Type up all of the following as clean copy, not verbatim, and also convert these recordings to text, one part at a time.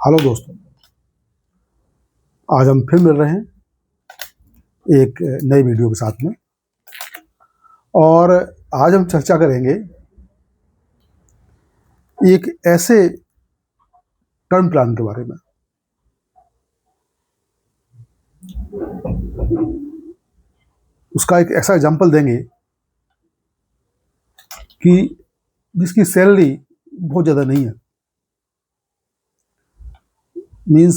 Hello दोस्तों, आज हम फिर मिल रहे हैं एक नई वीडियो के साथ में। और आज हम चर्चा करेंगे एक ऐसे टर्म प्लान के बारे में उसका एक ऐसा एग्जांपल देंगे कि जिसकी सैलरी बहुत ज़्यादा नहीं है। मीन्स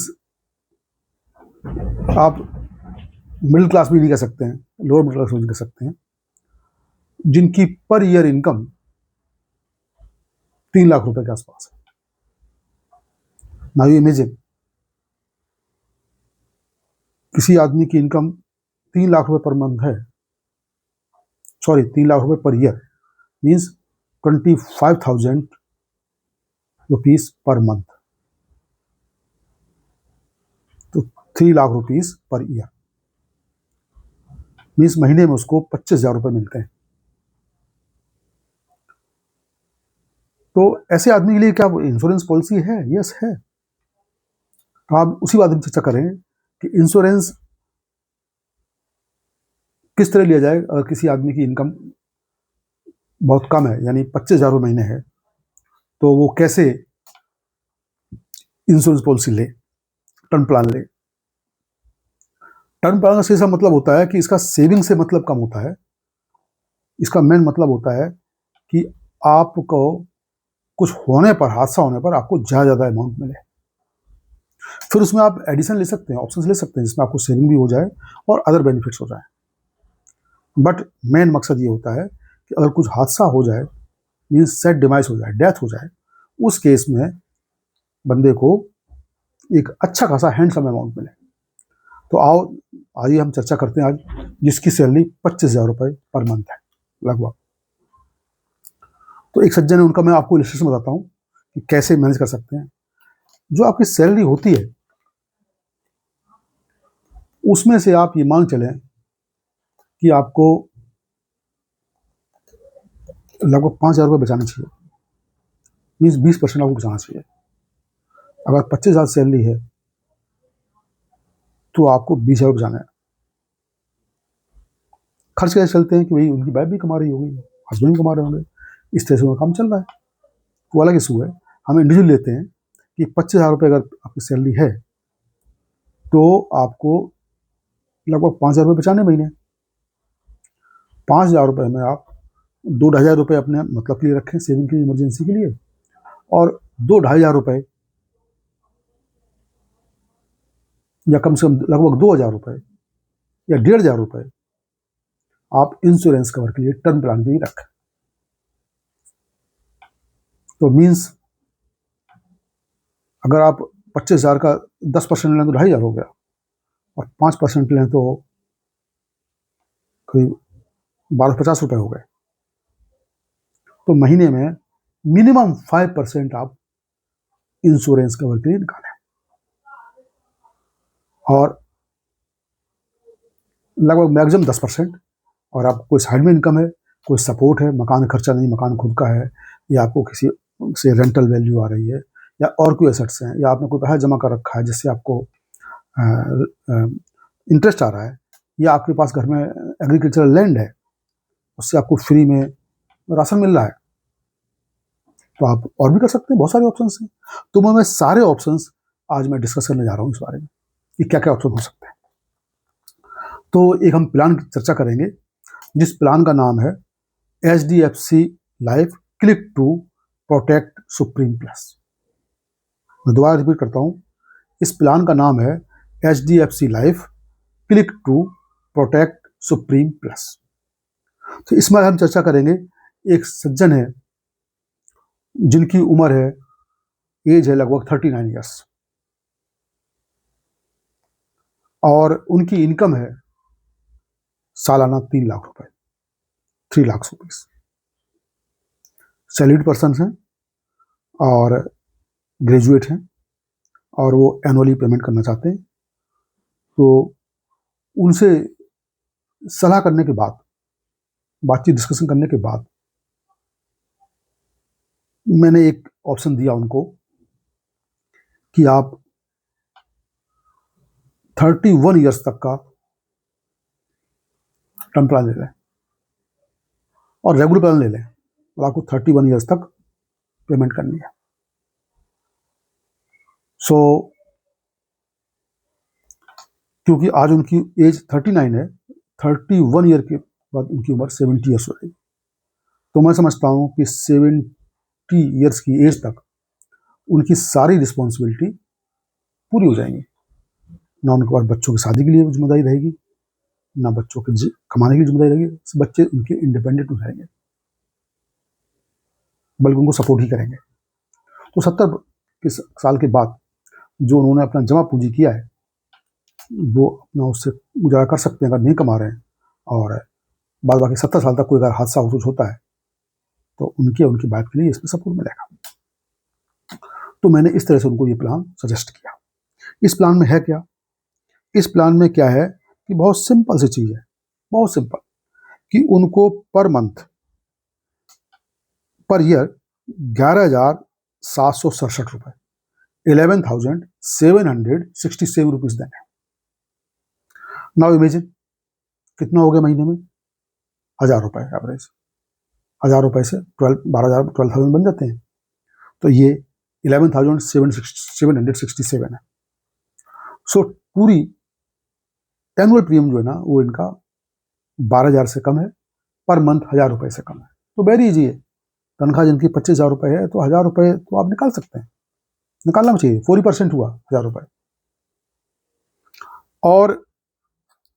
आप मिडिल क्लास भी नहीं कह सकते हैं, लोअर मिडिल क्लास भी नहीं कह सकते हैं, जिनकी पर ईयर इनकम 3 लाख रुपए के आसपास है। नाउ यू इमेजिन, किसी आदमी की इनकम 3 लाख रुपए पर मंथ है, 3 लाख रुपए per year, means 25,000 rupees per month, तो 3 lakh rupees per year means महीने में उसको 25,000 रुपए मिलते हैं। तो ऐसे आदमी के लिए क्या इंश्योरेंस पॉलिसी है? यस है। तो आप उसी बात में चर्चा करें कि इंश्योरेंस किस तरह लिया जाए। अगर किसी आदमी की इनकम बहुत कम है, यानी 25,000 रुपये महीने है, तो वो कैसे इंश्योरेंस पॉलिसी ले, टर्म प्लान ले। टर्म प्लान का सीधा मतलब होता है कि इसका सेविंग से मतलब कम होता है। इसका मेन मतलब होता है कि आपको कुछ होने पर, हादसा होने पर आपको ज़्यादा अमाउंट मिले। फिर उसमें आप एडिशन ले सकते हैं, ऑप्शंस ले सकते हैं, जिसमें आपको सेविंग भी हो जाए और अदर बेनिफिट्स हो जाए। बट मेन मकसद ये होता है कि अगर कुछ हादसा हो जाए, मीन्स सेट डिमाइस हो जाए, डेथ हो जाए, उस केस में बंदे को एक अच्छा खासा हैंडसम अमाउंट मिले। तो आओ आइए हम चर्चा करते हैं आज जिसकी सैलरी 25,000 रुपये पर मंथ है लगभग। तो एक सज्जन है, उनका मैं आपको इलस्ट्रेशन बताता हूँ कि कैसे मैनेज कर सकते हैं। जो आपकी सैलरी होती है उसमें से आप ये मान चलें कि आपको लगभग 5,000 रुपये बचाना चाहिए, मीन्स 20% आपको बचाना चाहिए। अगर 25,000 सैलरी है तो आपको 20,000 बचाना है। खर्च कैसे चलते हैं कि भाई उनकी वाइफ भी कमा रही होगी, हस्बैंड भी कमा रहे होंगे, इस तरह से उनका काम चल रहा है, वो अलग इशू है। हम इंडिविजुअल लेते हैं कि 25,000 रुपये अगर आपकी सैलरी है तो आपको लगभग 5,000 रुपये बचाने महीने। 5,000 रुपये में आप 2-2,500 रुपये अपने मतलब के लिए रखें, सेविंग के लिए, इमरजेंसी के लिए, और 2-2,500 रुपये या कम से कम लगभग 2,000 रुपये या 1,500 रुपये आप इंश्योरेंस कवर के लिए, टर्म प्लान के लिए रखें। तो मीन्स अगर आप 25,000 का 10% लें तो 2,500 हो गया, और 5% लें तो करीब 1,250 रुपये हो गए। तो महीने में मिनिमम 5% आप इंश्योरेंस कवर के लिए निकालें, और लगभग मैक्सिमम 10%। और आपको कोई साइड में इनकम है, कोई सपोर्ट है, मकान खर्चा नहीं, मकान खुद का है, या आपको किसी से रेंटल वैल्यू आ रही है, या और कोई एसेट्स हैं, या आपने कोई पैसा जमा कर रखा है जिससे आपको इंटरेस्ट आ रहा है, या आपके पास घर में एग्रीकल्चरल लैंड है, उससे आपको फ्री में राशन मिल रहा है, तो आप और भी कर सकते हैं। बहुत सारे ऑप्शंस हैं। तो मैं सारे ऑप्शंस आज मैं डिस्कस करने जा रहा हूँ इस बारे में कि क्या क्या ऑप्शन हो सकते हैं। तो एक हम प्लान की चर्चा करेंगे जिस प्लान का नाम है HDFC life click to protect supreme plus. मैं दोबारा रिपीट करता हूँ, इस प्लान का नाम है HDFC life click to protect supreme plus. तो इसमें हम चर्चा करेंगे, एक सज्जन है जिनकी उम्र है, एज है लगभग 39 ईयर्स, और उनकी इनकम है सालाना 3 लाख रुपए, 3 लाख रुपीज। सैलरीड पर्सन हैं और ग्रेजुएट हैं, और वो एनुअली पेमेंट करना चाहते हैं। तो उनसे सलाह करने के बाद, बातचीत डिस्कशन करने के बाद, मैंने एक ऑप्शन दिया उनको कि आप 31 ईयर्स तक का टर्म प्लान ले लें और रेगुलर प्लान ले लें, और आपको 31 ईयर्स तक पेमेंट करनी है। सो क्योंकि आज उनकी एज 39 है, 31 ईयर के बाद उनकी उम्र 70 ईयर्स हो जाएगी। तो मैं समझता हूँ कि 70 ईयर्स की एज तक उनकी सारी रिस्पॉन्सिबिलिटी पूरी हो जाएंगी। ना उनके पास बच्चों की शादी के लिए जिम्मेदारी रहेगी, ना बच्चों के कमाने की जिम्मेदारी रहेगी। बच्चे उनके इंडिपेंडेंट हो जाएंगे, बल्कि उनको सपोर्ट ही करेंगे। तो 70 साल के बाद जो उन्होंने अपना जमा पूंजी किया है, वो अपना उससे गुजारा कर सकते हैं अगर नहीं कमा रहे हैं। और बाद बाकी 70 साल तक कोई अगर हादसा हो कुछ होता है तो उनकी बात के लिए इसमें सपोर्ट मिलेगा। तो मैंने इस तरह से उनको ये प्लान सजेस्ट किया। इस प्लान में है क्या? इस प्लान में क्या है कि बहुत सिंपल सी चीज़ है, बहुत सिंपल, कि उनको पर मंथ पर ईयर 11,767 रुपये, 11,767 रुपीज देने। नाउ इमेजिन कितना हो गया महीने में? 1,000 रुपये एवरेज। 1,000 रुपये से 12,000 बन जाते हैं। तो ये 11,767 है। सो पूरी एनुअल प्रीमियम जो है ना, वो इनका 12,000 से कम है, पर मंथ 1,000 रुपये से कम है। तो वेरी इजी है। तनख्वाह जिनकी 25,000 रुपये है तो 1,000 रुपये तो आप निकाल सकते हैं, निकालना चाहिए। 40% हुआ 1,000 रुपये। और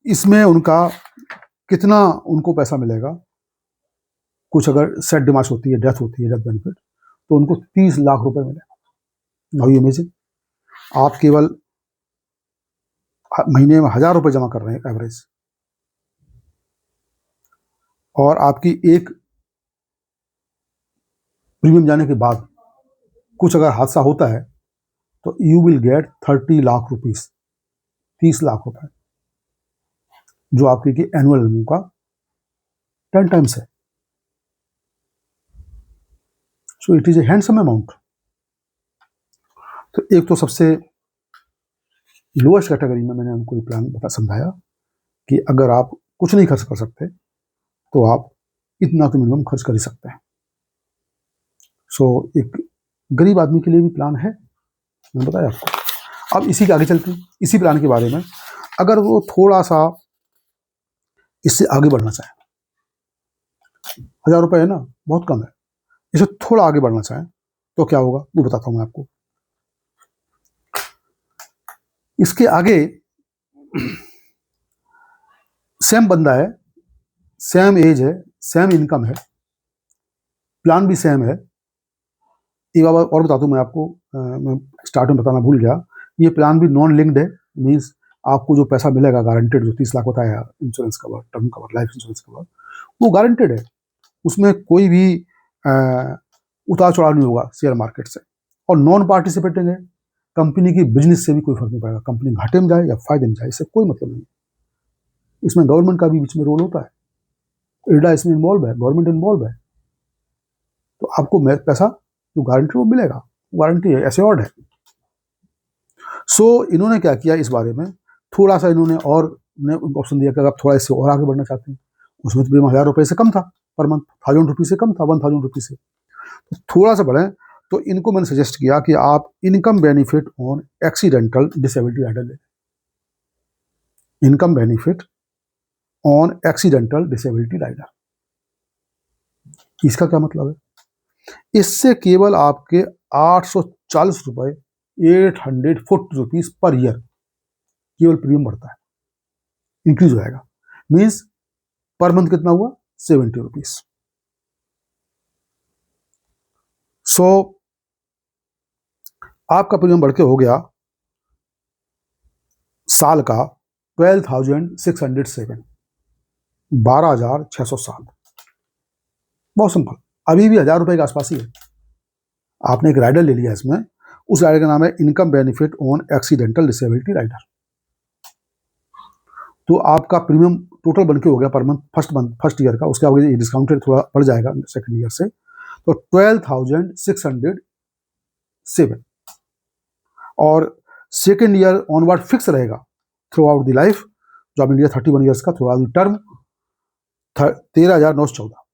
इसमें उनका कितना उनको पैसा मिलेगा? कुछ अगर सेट डिमांड होती है, डेथ होती है, डेथ बेनिफिट, तो उनको 30 लाख रुपए मिलेगा। नाउ यू इमेजिन, आप केवल महीने में 1,000 रुपये जमा कर रहे हैं एवरेज, और आपकी एक प्रीमियम जाने के बाद कुछ अगर हादसा होता है तो you will get 30 lakh rupees, 30 lakh रुपए, जो आपकी की एनुअल इनकम का 10 टाइम्स है। So it is a handsome amount. तो एक तो सबसे लोएस्ट कैटेगरी में मैंने उनको ये प्लान समझाया कि अगर आप कुछ नहीं खर्च कर सकते तो आप इतना तो मिनिमम खर्च कर ही सकते हैं। सो एक गरीब आदमी के लिए भी प्लान है, मैंने बताया आपको। अब इसी के आगे चलते हैं, इसी प्लान के बारे में। अगर वो थोड़ा सा इससे आगे बढ़ना चाहे, 1,000 रुपये है ना, बहुत कम है, इसे थोड़ा आगे बढ़ना चाहे तो क्या होगा वो बताता हूं मैं आपको। इसके आगे सेम बंदा है, सेम एज है, सेम इनकम है, प्लान भी सेम है। एक बार और बता दूं मैं आपको, मैं स्टार्ट में बताना भूल गया, ये प्लान भी नॉन लिंक्ड है। मीन्स आपको जो पैसा मिलेगा गारंटेड, जो 30 लाख बताया insurance cover, term cover, life insurance cover, वो गारंटेड है। उसमें कोई भी उतार चढ़ाव नहीं होगा शेयर मार्केट से। और नॉन पार्टिसिपेटिंग है, कंपनी की बिजनेस से भी कोई फर्क नहीं पड़ेगा। कंपनी घाटे में जाए या फायदे में जाए, इससे कोई मतलब नहीं। इसमें गवर्नमेंट का भी बीच में रोल होता है, इरडा इसमें इन्वॉल्व है, गवर्नमेंट इन्वॉल्व है। तो आपको पैसा जो गारंटी वो मिलेगा, गारंटी है, एश्योर्ड है। सो इन्होंने क्या किया इस बारे में, थोड़ा सा इन्होंने और ऑप्शन दिया कि अगर आप थोड़ा इससे और आगे बढ़ना चाहते हैं। उसमें तो 1,000 रुपये से कम था पर मंथ, 1,000 रुपीज से कम था, 1,000 रुपीज से। तो थोड़ा सा बढ़े तो इनको मैंने सजेस्ट किया कि आप income benefit on accidental disability rider ले। Income benefit on accidental disability rider, इसका क्या मतलब है? इससे केवल आपके 840 रुपये, 840 रुपीज पर ईयर केवल प्रीमियम बढ़ता है, इंक्रीज हो जाएगा। मीन्स पर मंथ कितना हुआ? 70 रुपीज। सो आपका प्रीमियम बढ़ के हो गया साल का 12,607, 12,607। बहुत सिंपल, अभी भी 1,000 रुपए के आसपास ही है। आपने एक राइडर ले लिया, इसमें उस राइडर का नाम है income benefit on accidental disability rider. तो आपका प्रीमियम टोटल बन के हो गया पर मंथ, फर्स्ट ईयर का, उसके आगे डिस्काउंट रेट थोड़ा बढ़ जाएगा सेकंड ईयर से, तो 12,607। और सेकेंड ईयर ऑनवर्ड फिक्स रहेगा थ्रू आउट द लाइफ, जो आप इंडिया 31 ईयर्स का थ्रू आउट द टर्म 13,914।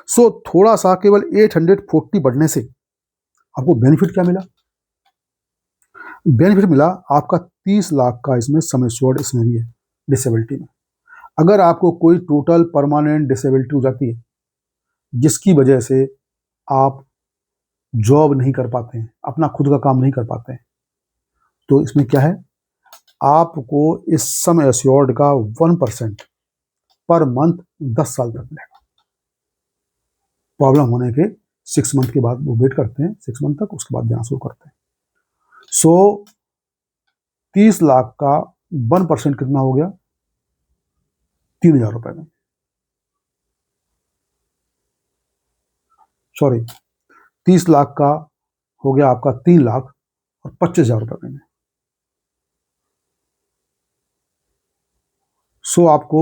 सो थोड़ा सा केवल 840 बढ़ने से आपको बेनिफिट क्या मिला? बेनिफिट मिला आपका 30 लाख का इसमें सम एश्योर्ड इसमें भी है डिसेबिलिटी में। अगर आपको कोई टोटल परमानेंट डिसेबिलिटी हो जाती है जिसकी वजह से आप जॉब नहीं कर पाते हैं, अपना खुद का काम नहीं कर पाते हैं, तो इसमें क्या है, आपको इस सम एश्योर्ड का 1% पर मंथ 10 साल तक मिलेगा। प्रॉब्लम होने के 6 मंथ के बाद वो वेट करते हैं, 6 मंथ तक, उसके बाद देना शुरू करते हैं। सो 30 लाख का 1% कितना हो गया? 3,000 रुपए में, सॉरी 30 लाख का हो गया आपका 3 लाख और 25,000 रुपए में। सो आपको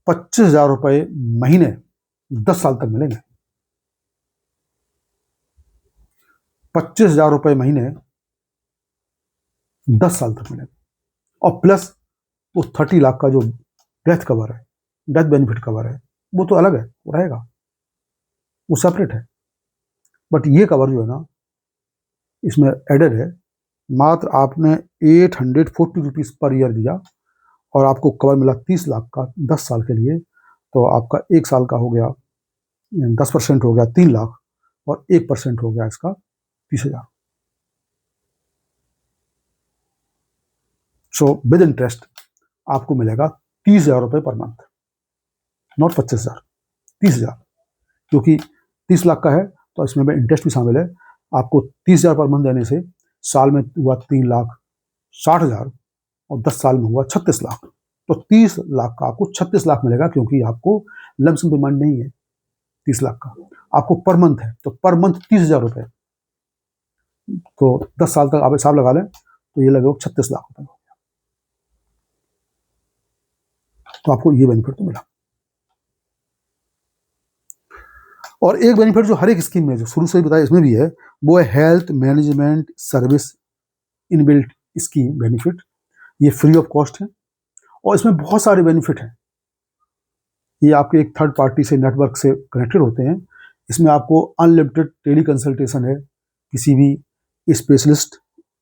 25,000 रुपए महीने 10 साल तक मिलेंगे। 25,000 रुपए महीने 10 साल तक मिलेंगे, और प्लस वो 30 लाख का जो डेथ कवर है, डेथ बेनिफिट कवर है, वो तो अलग है, वो रहेगा, वो सेपरेट है। बट ये कवर जो है ना इसमें एडेड है। मात्र आपने 840 रुपीज पर ईयर दिया और आपको कवर मिला 30 लाख का 10 साल के लिए, तो आपका 1 साल का हो गया 10% हो गया 3 लाख, और 1% हो गया इसका 30,000। सो विद इंटरेस्ट आपको मिलेगा 30,000 रुपये पर मंथ, नॉट 25,000, 30,000, क्योंकि 30 लाख का है तो इसमें इंटरेस्ट भी शामिल है। आपको 30,000 पर मंथ देने से साल में हुआ 3,60,000 और 10 साल में हुआ 36 लाख। तो 30 लाख का आपको 36 लाख मिलेगा, क्योंकि आपको लमसम पेमेंट नहीं है 30 लाख का, आपको पर मंथ है, तो पर मंथ 30,000 रुपये, तो 10 साल तक आप हिसाब लगा लें तो ये लगेगा 36 लाख रुपये। तो आपको ये बेनिफिट तो मिला। और एक बेनिफिट जो हर एक स्कीम में जो शुरू से ही बताया इसमें भी है, वो है health management service inbuilt scheme benefit. ये फ्री ऑफ कॉस्ट है और इसमें बहुत सारे बेनिफिट हैं। ये आपके एक थर्ड पार्टी से नेटवर्क से कनेक्टेड होते हैं। इसमें आपको अनलिमिटेड टेली कंसल्टेशन है किसी भी स्पेशलिस्ट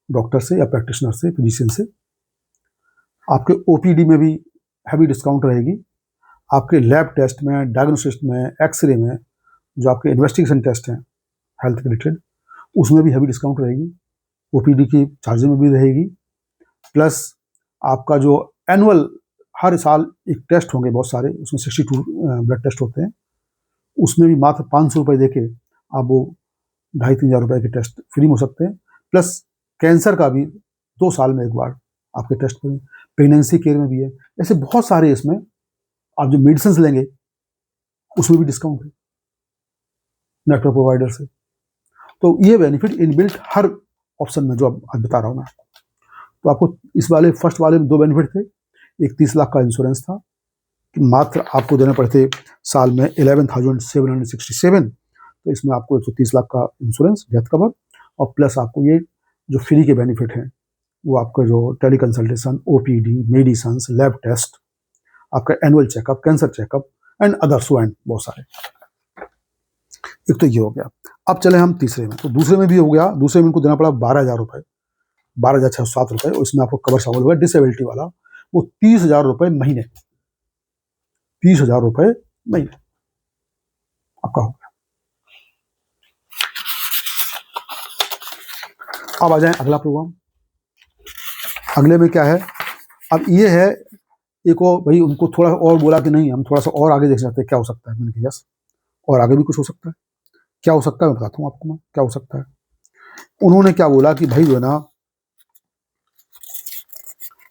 डॉक्टर से या प्रैक्टिशनर से, फिजिशियन से। आपके ओपीडी में भी हैवी डिस्काउंट रहेगी। आपके लैब टेस्ट में, डायग्नोसिस में, एक्सरे में, जो आपके इन्वेस्टिगेशन टेस्ट हैं हेल्थ रिलेटेड, उसमें भी हैवी डिस्काउंट रहेगी। ओपीडी की चार्ज में भी रहेगी। प्लस आपका जो एनुअल हर साल एक टेस्ट होंगे बहुत सारे, उसमें 62 ब्लड टेस्ट होते हैं, उसमें भी मात्र 500 रुपये दे के आप वो 2,500-3,000 रुपये के टेस्ट फ्री में हो सकते हैं। प्लस कैंसर का भी 2 साल में एक बार आपके टेस्ट करें। प्रेगनेंसी केयर में भी है। ऐसे बहुत सारे इसमें आप जो मेडिसिन लेंगे उसमें भी डिस्काउंट है नेटवर्क प्रोवाइडर से। तो ये बेनिफिट इनबिल्ट हर ऑप्शन में जो अब बता रहा हूँ मैं आपको। तो आपको इस वाले फर्स्ट वाले में 2 बेनिफिट थे। एक 30 लाख का इंश्योरेंस था कि मात्र आपको देने पड़ते साल में 11,767, तो इसमें आपको 130 लाख का इंश्योरेंस डेथ कवर, और प्लस आपको ये जो फ्री के बेनिफिट हैं वो आपका जो teleconsultation, OPD, medicine, lab test, आपका annual checkup, cancer checkup and others and बहुत सारे। एक तो ये हो गया। अब चले हम तीसरे में। तो दूसरे में भी हो गया। दूसरे में इनको देना पड़ा 12,000 रुपये, 12,607 रुपये, और इसमें आपको कवर शामिल हुआ डिसेबिलिटी वाला, वो 30,000 रुपये महीने, 30,000 रुपये महीने आपका हो गया। अब आ जाए अगला प्रोग्राम। अगले में क्या है? अब ये है एक और, भाई उनको थोड़ा और बोला कि नहीं हम थोड़ा सा और आगे देख सकते हैं क्या हो सकता है। मैंने कहा यस, और आगे भी कुछ हो सकता है। क्या हो सकता है मैं बताता हूँ आपको मैं क्या हो सकता है। उन्होंने क्या बोला कि भाई जो है ना,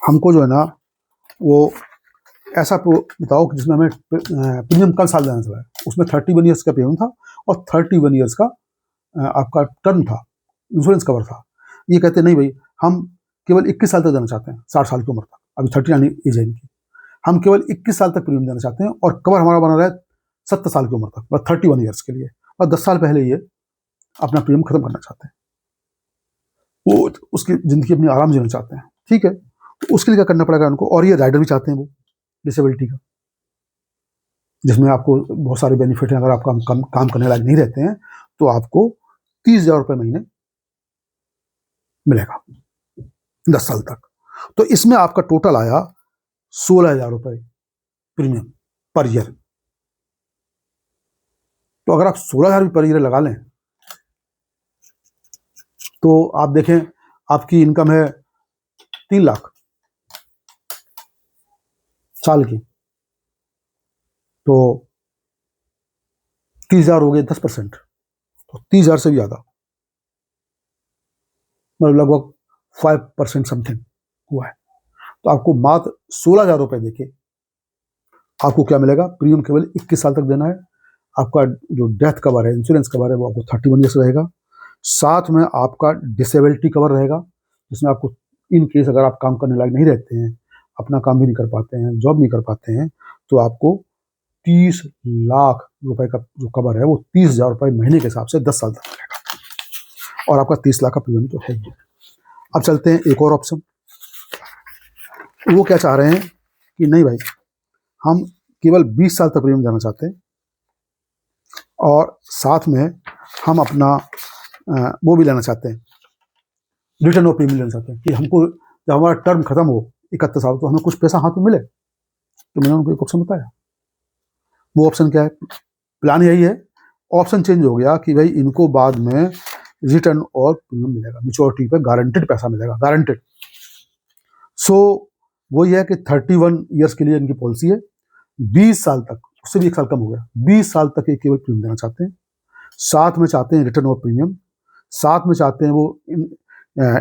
हमको जो है ना वो ऐसा बताओ कि जिसमें हमें प्रीमियम कल साल देना चला है। उसमें 31 ईयर्स का प्रीमियम था और 31 ईयर्स का आपका टर्म था, इंश्योरेंस कवर था। ये कहते नहीं भाई हम केवल 21 साल तक देना चाहते हैं, 60 साल की उम्र तक, अभी 39 एज है इनकी। हम केवल 21 साल तक प्रीमियम देना चाहते हैं और कवर हमारा बना रहा है 70 साल की उम्र तक, मतलब 31 ईयर्स के लिए, और 10 साल पहले ये अपना प्रीमियम खत्म करना चाहते हैं। वो उसकी ज़िंदगी अपनी आराम जीना चाहते हैं, ठीक है, तो उसके लिए क्या करना पड़ेगा उनको। और ये राइडर भी चाहते हैं वो डिसेबिलिटी का, जिसमें आपको बहुत सारे बेनिफिट हैं। अगर आप काम करने लायक नहीं रहते हैं तो आपको 30,000 रुपये महीने मिलेगा 10 साल तक। तो इसमें आपका टोटल आया 16,000 रुपये प्रीमियम पर ईयर। तो अगर आप 16,000 पर ईयर लगा लें तो आप देखें आपकी इनकम है 3 लाख साल की, तो 30,000 हो गए 10%, तो 30,000 से भी ज़्यादा, मतलब लगभग 5% समथिंग हुआ है। तो आपको मात्र 16,000 रुपये देके आपको क्या मिलेगा, प्रीमियम केवल 21 साल तक देना है। आपका जो डेथ कवर है, इंश्योरेंस कवर है, वो आपको 31 ईयर्स रहेगा। साथ में आपका डिसेबिलिटी कवर रहेगा, जिसमें आपको इन केस अगर आप काम करने लायक नहीं रहते हैं, अपना काम भी नहीं कर पाते हैं, जॉब नहीं कर पाते हैं, तो आपको 30 लाख रुपए का जो कवर है वो 30,000 रुपये महीने के हिसाब से 10 साल तक मिलेगा, और आपका 30 लाख का प्रीमियम तो है ही। अब चलते हैं एक और ऑप्शन। वो क्या चाह रहे हैं कि नहीं भाई, हम केवल 20 साल तक प्रीमियम देना चाहते हैं, और साथ में हम अपना वो भी लेना चाहते हैं, रिटर्न ऑफ प्रीमियम लेना चाहते हैं, कि हमको जब हमारा टर्म खत्म हो 31 साल तो हमें कुछ पैसा हाथ में मिले। तो मैंने उनको एक ऑप्शन बताया। वो ऑप्शन क्या है, प्लान यही है, ऑप्शन चेंज हो गया कि भाई इनको बाद में रिटर्न और प्रीमियम मिलेगा, मैच्योरिटी पे गारंटेड पैसा मिलेगा, गारंटेड। सो वो ये है कि 31 ईयर्स के लिए इनकी पॉलिसी है, 20 साल तक, उससे भी 1 साल कम हो गया, 20 साल तक ये केवल प्रीमियम देना चाहते हैं। साथ में चाहते हैं रिटर्न ऑफ प्रीमियम, साथ में चाहते हैं वो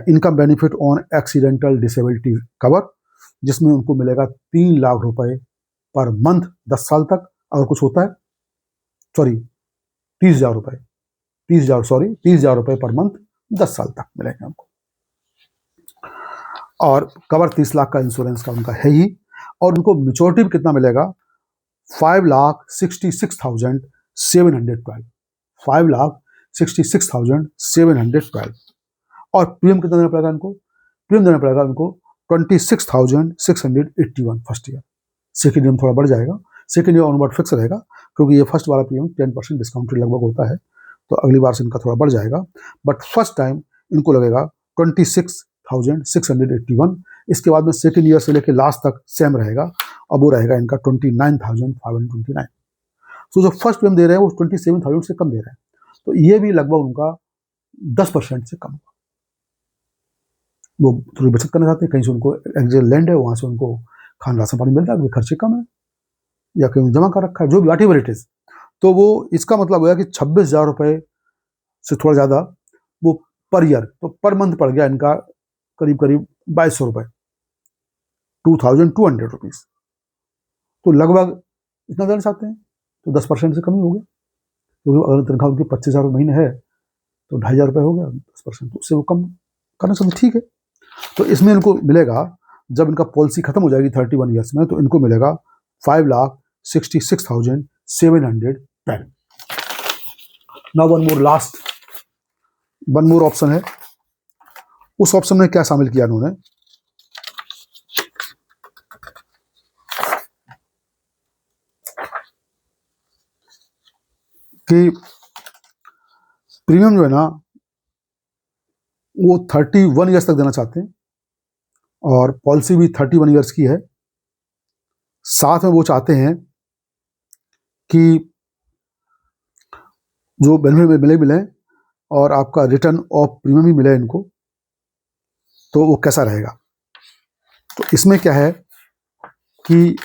income benefit on accidental disability cover, जिसमें उनको मिलेगा 3 लाख रुपए पर मंथ 10 साल तक। अगर कुछ होता है, सॉरी 30,000 रुपये, 30,000 रुपये पर मंथ 10 साल तक मिलेंगे हमको, और कवर 30 लाख का इंश्योरेंस का उनका है ही। और उनको मैच्योरिटी भी कितना मिलेगा, 5,66,712, 5,66,712। और प्रीमियम कितना देना पड़ेगा इनको, प्रीमियम देना पड़ेगा इनको 26,681 फर्स्ट ईयर। सेकेंड ईयर थोड़ा बढ़ जाएगा, सेकेंड ईयर ऑनवर्ड फिक्स रहेगा, क्योंकि ये फर्स्ट वाला प्रीमियम 10% डिस्काउंटेड लगभग होता है, तो अगली बार से इनका थोड़ा बढ़ जाएगा। बट फर्स्ट टाइम इनको लगेगा 26,681। इसके बाद में सेकेंड ईयर से लेकर लास्ट तक सेम रहेगा, अब वो रहेगा इनका 29,529। तो जो फर्स्ट प्रीमियम दे रहे हैं वो 27,000 से कम दे रहे हैं, तो ये भी लगभग उनका 10% से कम होगा। वो थोड़ी बचत करना चाहते हैं, कहीं से उनको एग्जैक्ट लैंड है, वहाँ से उनको खाना राशन पानी मिलता है, खर्चे कम है, या कहीं जमा कर रखा है, जो भी वॉट एवर इट इज। तो वो इसका मतलब हुआ कि 26,000 रुपये से थोड़ा ज़्यादा वो पर ईयर, तो पर मंथ पड़ गया इनका करीब करीब 2,200 रुपये, 2,200 रुपीज़। तो लगभग इतना देना चाहते हैं, तो 10% से कम ही हो गया, क्योंकि अगर तनख्वाह उनकी 25,000 महीने है तो 2,500 रुपये हो गया, 10%, तो उससे वो कम करना चाहिए, ठीक है। तो इसमें इनको मिलेगा, जब इनका पॉलिसी खत्म हो जाएगी 31 ईयर्स में, तो इनको मिलेगा 5,66,710। नाउ वन मोर ऑप्शन है। उस ऑप्शन में क्या शामिल किया उन्होंने कि प्रीमियम जो है ना वो 31 ईयर्स तक देना चाहते हैं, और पॉलिसी भी 31 ईयर्स की है। साथ में वो चाहते हैं कि जो बेनिफिट मिले और आपका रिटर्न ऑफ प्रीमियम भी मिले इनको। तो वो कैसा रहेगा, तो इसमें क्या है कि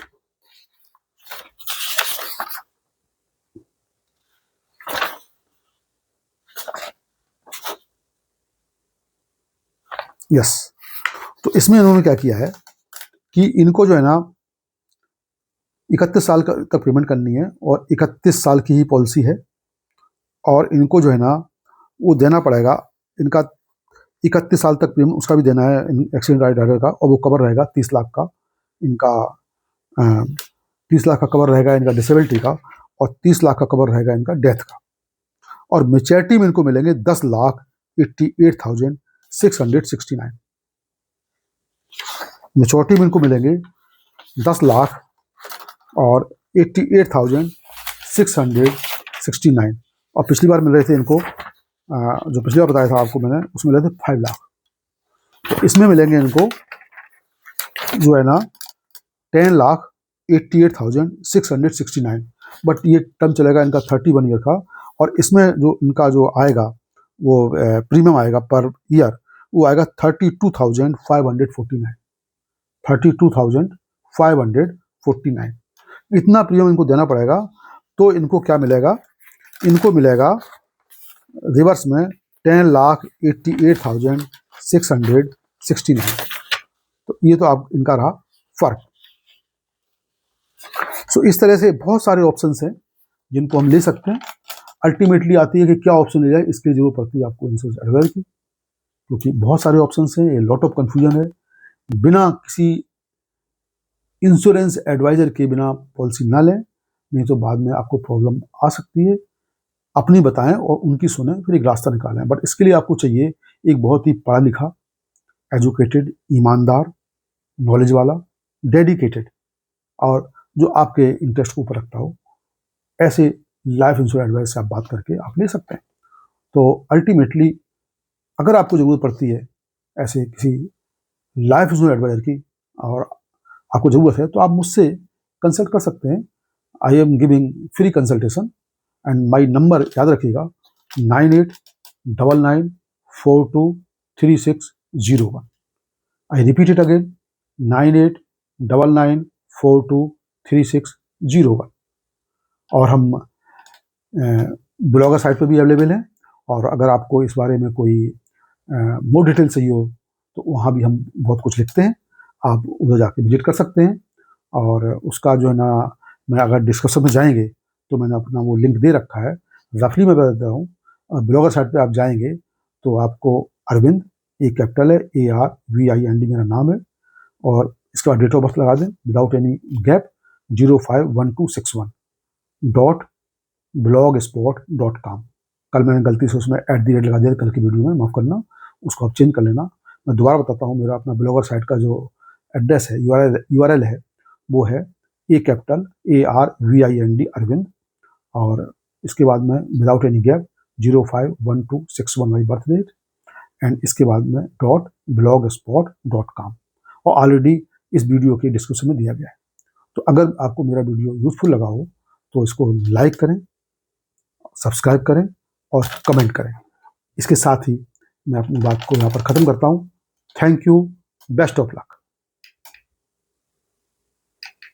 यस, तो इसमें इन्होंने क्या किया है कि इनको जो है ना 31 साल तक पेमेंट करनी है, और 31 साल की ही पॉलिसी है, और इनको जो है ना वो देना पड़ेगा, इनका 31 साल तक प्रीमियम उसका भी देना है एक्सीडेंट राइडर का, और वो कवर रहेगा 30 लाख का इनका, 30 लाख का कवर रहेगा इनका डिसेबिलिटी का, और 30 लाख का कवर रहेगा इनका डेथ का। और मैच्योरिटी में इनको मिलेंगे 10,88,712 669। मेच्योरिटी में इनको मिलेंगे 10 लाख और 88,669, और पिछली बार मिल रहे थे इनको, जो पिछली बार बताया था आपको मैंने, उसमें मिले थे 5 लाख। तो इसमें मिलेंगे इनको जो है ना 10,88,669, बट ये टर्म चलेगा इनका 31 ईयर का, और इसमें जो इनका जो आएगा वो प्रीमियम आएगा पर ईयर, वो आएगा 32,549, 32,549। इतना प्रीमियम इनको देना पड़ेगा। तो इनको क्या मिलेगा, इनको मिलेगा रिवर्स में 10,88,669। तो ये तो आप इनका रहा फर्क। सो इस तरह से बहुत सारे ऑप्शंस हैं जिनको हम ले सकते हैं। अल्टीमेटली आती है कि क्या ऑप्शन ले जाए, इसकी जरूरत पड़ती है आपको इंश्योरेंस एडवाइजर की, क्योंकि बहुत सारे ऑप्शंस हैं, ये लॉट ऑफ कंफ्यूजन है। बिना किसी इंश्योरेंस एडवाइजर के बिना पॉलिसी ना लें, नहीं तो बाद में आपको प्रॉब्लम आ सकती है। अपनी बताएं और उनकी सुने, फिर एक रास्ता निकालें। बट इसके लिए आपको चाहिए एक बहुत ही पढ़ा लिखा, एजुकेटेड, ईमानदार, नॉलेज वाला, डेडिकेटेड, और जो आपके इंटरेस्ट को ऊपर रखता हो, ऐसे लाइफ इंश्योरेंस एडवाइस से आप बात करके आप ले सकते हैं। तो अल्टीमेटली अगर आपको ज़रूरत पड़ती है ऐसे किसी लाइफ इंश्योरेंस एडवाइजर की और आपको ज़रूरत है, तो आप मुझसे कंसल्ट कर सकते हैं। I am giving free consultation, and my number याद रखिएगा 9899423601। I repeat it again, 9899423601। और हम ब्लॉगर साइट पर भी अवेलेबल हैं, और अगर आपको इस बारे में कोई मोर डिटेल चाहिए हो तो वहाँ भी हम बहुत कुछ लिखते हैं, आप उधर जाके विजिट कर सकते हैं। और उसका जो है ना, मैं अगर डिस्क्रिप्शन में जाएंगे तो मैंने अपना वो लिंक दे रखा है, रफली मैं बता देता हूँ। ब्लॉगर साइट पे आप जाएंगे तो आपको अरविंद, ए कैपिटल है, ARVIND मेरा नाम है, और इसके बाद डेट ऑफ बर्थ लगा दें विदाउट एनी गैप, 051261.blogspot.com। कल मैंने गलती से उसमें @ लगा दिया कल की वीडियो में, माफ़ करना, उसको आप चेंज कर लेना। मैं दोबारा बताता हूँ, मेरा अपना ब्लॉगर साइट का जो एड्रेस है, URL है, वो है ए कैपिटल ARVIND अरविंद, और इसके बाद में without any gap 051261 my birth date, and इसके बाद में .blogspot.com, और ऑलरेडी इस वीडियो के डिस्क्रिप्शन में दिया गया है। तो अगर आपको मेरा वीडियो यूजफुल लगा हो तो इसको लाइक करें, सब्सक्राइब करें और कमेंट करें। इसके साथ ही मैं अपनी बात को यहाँ पर ख़त्म करता हूँ। Thank you, best of luck.